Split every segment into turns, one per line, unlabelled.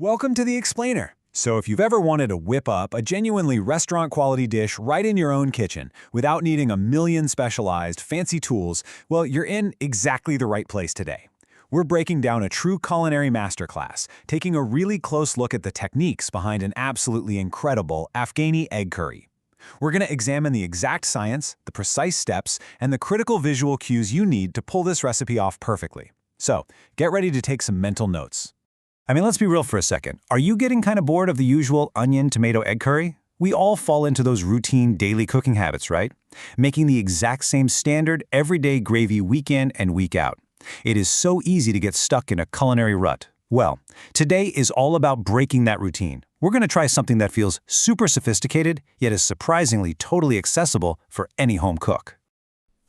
Welcome to The Explainer. So if you've ever wanted to whip up a genuinely restaurant-quality dish right in your own kitchen without needing a million specialized, fancy tools, well, you're in exactly the right place today. We're breaking down a true culinary masterclass, taking a really close look at the techniques behind an absolutely incredible Afghani egg curry. We're going to examine the exact science, the precise steps, and the critical visual cues you need to pull this recipe off perfectly. So, get ready to take some mental notes. Let's be real for a second. Are you getting kind of bored of the usual onion, tomato, egg curry? We all fall into those routine daily cooking habits, right? Making the exact same standard, everyday gravy week in and week out. It is so easy to get stuck in a culinary rut. Well, today is all about breaking that routine. We're going to try something that feels super sophisticated, yet is surprisingly totally accessible for any home cook.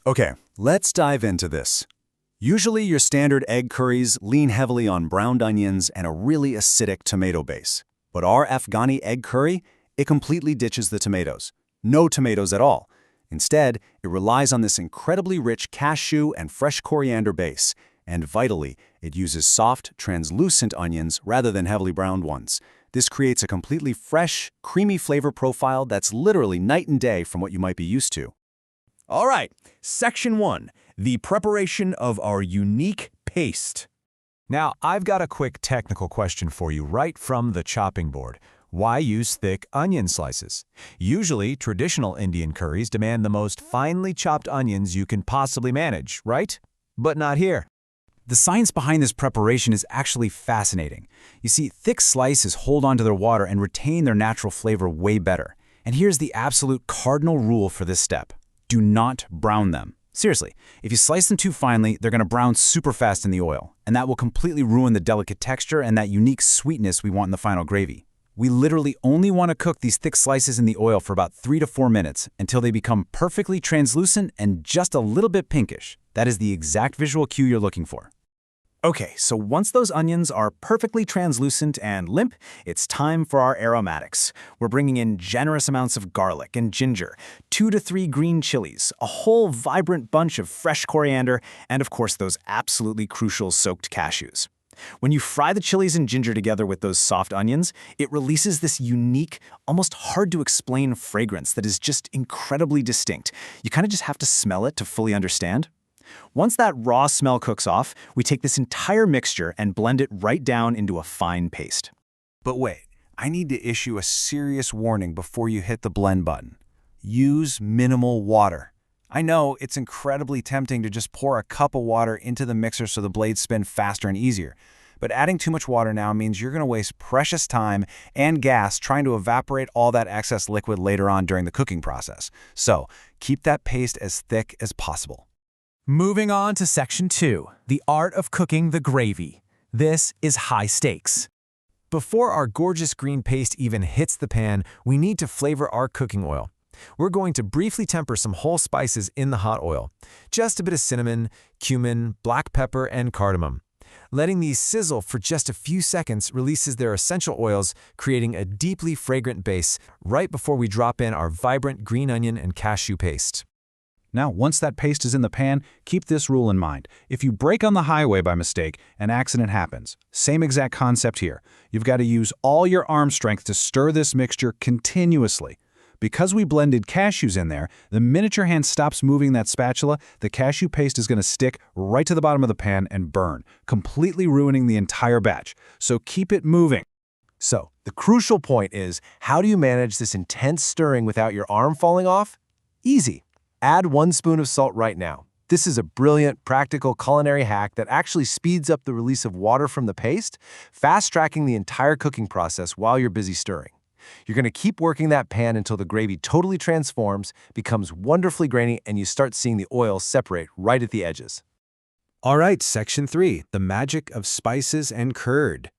Okay, let's dive into this. Usually your standard egg curries lean heavily on browned onions and a really acidic tomato base. But our Afghani egg curry, it completely ditches the tomatoes. No tomatoes at all. Instead, it relies on this incredibly rich cashew and fresh coriander base. And vitally, it uses soft, translucent onions rather than heavily browned ones. This creates a completely fresh, creamy flavor profile that's literally night and day from what you might be used to.
All right, Section 1, the preparation of our unique paste.
Now, I've got a quick technical question for you right from the chopping board. Why use thick onion slices? Usually, traditional Indian curries demand the most finely chopped onions you can possibly manage, right? But not here.
The science behind this preparation is actually fascinating. You see, thick slices hold onto their water and retain their natural flavor way better. And here's the absolute cardinal rule for this step. Do not brown them. Seriously, if you slice them too finely, they're going to brown super fast in the oil, and that will completely ruin the delicate texture and that unique sweetness we want in the final gravy. We literally only want to cook these thick slices in the oil for about 3 to 4 minutes until they become perfectly translucent and just a little bit pinkish. That is the exact visual cue you're looking for.
Okay, so once those onions are perfectly translucent and limp, it's time for our aromatics. We're bringing in generous amounts of garlic and ginger, 2 to 3 green chilies, a whole vibrant bunch of fresh coriander, and of course those absolutely crucial soaked cashews. When you fry the chilies and ginger together with those soft onions, it releases this unique, almost hard-to-explain fragrance that is just incredibly distinct. You kind of just have to smell it to fully understand. Once that raw smell cooks off, we take this entire mixture and blend it right down into a fine paste.
But wait, I need to issue a serious warning before you hit the blend button. Use minimal water. I know it's incredibly tempting to just pour a cup of water into the mixer so the blades spin faster and easier. But adding too much water now means you're going to waste precious time and gas trying to evaporate all that excess liquid later on during the cooking process. So keep that paste as thick as possible.
Moving on to Section 2, the art of cooking the gravy. This is high stakes. Before our gorgeous green paste even hits the pan, we need to flavor our cooking oil. We're going to briefly temper some whole spices in the hot oil. Just a bit of cinnamon, cumin, black pepper, and cardamom. Letting these sizzle for just a few seconds releases their essential oils, creating a deeply fragrant base right before we drop in our vibrant green onion and cashew paste.
Now, once that paste is in the pan, keep this rule in mind. If you brake on the highway by mistake, an accident happens. Same exact concept here. You've got to use all your arm strength to stir this mixture continuously. Because we blended cashews in there, the minute your hand stops moving that spatula, the cashew paste is going to stick right to the bottom of the pan and burn, completely ruining the entire batch. So keep it moving.
So, the crucial point is, how do you manage this intense stirring without your arm falling off? Easy. Add 1 spoon of salt right now. This is a brilliant, practical culinary hack that actually speeds up the release of water from the paste, fast-tracking the entire cooking process while you're busy stirring. You're going to keep working that pan until the gravy totally transforms, becomes wonderfully grainy, and you start seeing the oil separate right at the edges.
All right, Section 3, the magic of spices and curd.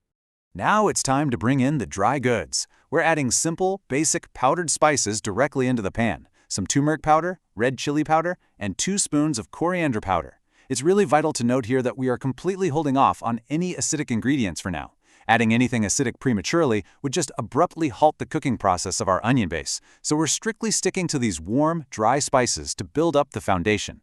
Now it's time to bring in the dry goods. We're adding simple, basic powdered spices directly into the pan. Some turmeric powder, red chili powder, and 2 spoons of coriander powder. It's really vital to note here that we are completely holding off on any acidic ingredients for now. Adding anything acidic prematurely would just abruptly halt the cooking process of our onion base, so we're strictly sticking to these warm, dry spices to build up the foundation.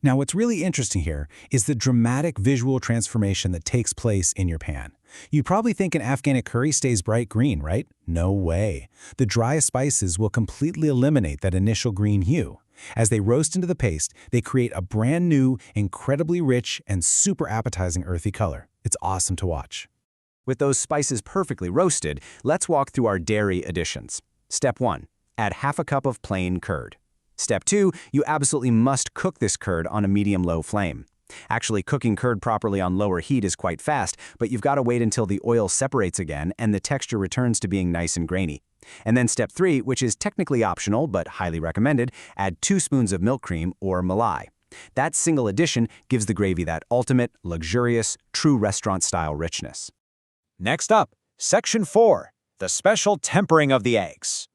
Now, what's really interesting here is the dramatic visual transformation that takes place in your pan. You probably think an Afghani curry stays bright green, right? No way. The dry spices will completely eliminate that initial green hue. As they roast into the paste, they create a brand new, incredibly rich, and super appetizing earthy color. It's awesome to watch.
With those spices perfectly roasted, let's walk through our dairy additions. Step 1. Add half a cup of plain curd. Step 2. You absolutely must cook this curd on a medium-low flame. Actually, cooking curd properly on lower heat is quite fast, but you've got to wait until the oil separates again and the texture returns to being nice and grainy. And then step 3, which is technically optional but highly recommended, add 2 spoons of milk cream or malai. That single addition gives the gravy that ultimate, luxurious, true restaurant-style richness.
Next up, Section 4, the special tempering of the eggs.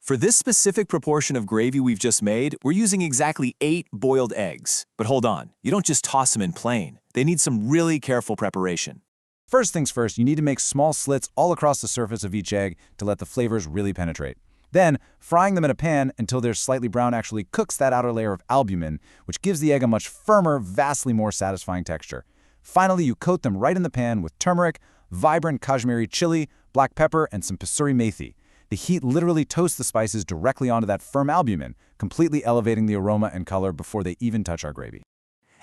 For this specific proportion of gravy we've just made, we're using exactly 8 boiled eggs. But hold on, you don't just toss them in plain. They need some really careful preparation.
First things first, you need to make small slits all across the surface of each egg to let the flavors really penetrate. Then, frying them in a pan until they're slightly brown actually cooks that outer layer of albumin, which gives the egg a much firmer, vastly more satisfying texture. Finally, you coat them right in the pan with turmeric, vibrant Kashmiri chili, black pepper, and some kasuri methi. The heat literally toasts the spices directly onto that firm albumin, completely elevating the aroma and color before they even touch our gravy.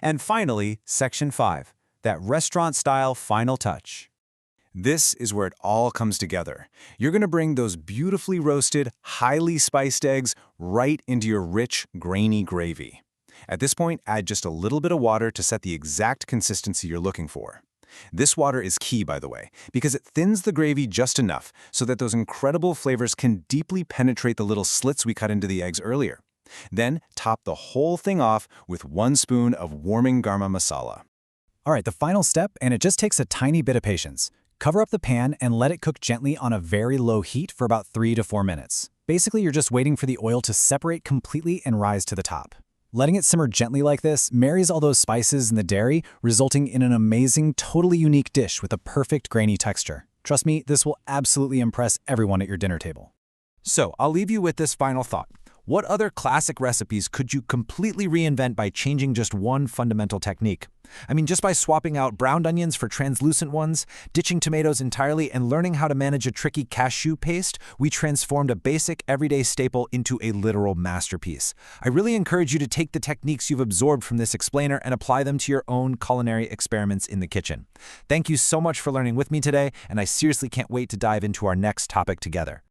And finally, Section 5, that restaurant-style final touch. This is where it all comes together. You're going to bring those beautifully roasted, highly spiced eggs right into your rich, grainy gravy. At this point, add just a little bit of water to set the exact consistency you're looking for. This water is key, by the way, because it thins the gravy just enough so that those incredible flavors can deeply penetrate the little slits we cut into the eggs earlier. Then, top the whole thing off with 1 spoon of warming garam masala.
All right, the final step, and it just takes a tiny bit of patience. Cover up the pan and let it cook gently on a very low heat for about 3 to 4 minutes. Basically, you're just waiting for the oil to separate completely and rise to the top. Letting it simmer gently like this marries all those spices in the dairy, resulting in an amazing, totally unique dish with a perfect grainy texture. Trust me, this will absolutely impress everyone at your dinner table.
So, I'll leave you with this final thought. What other classic recipes could you completely reinvent by changing just one fundamental technique? I mean, just by swapping out browned onions for translucent ones, ditching tomatoes entirely, and learning how to manage a tricky cashew paste, we transformed a basic, everyday staple into a literal masterpiece. I really encourage you to take the techniques you've absorbed from this explainer and apply them to your own culinary experiments in the kitchen. Thank you so much for learning with me today, and I seriously can't wait to dive into our next topic together.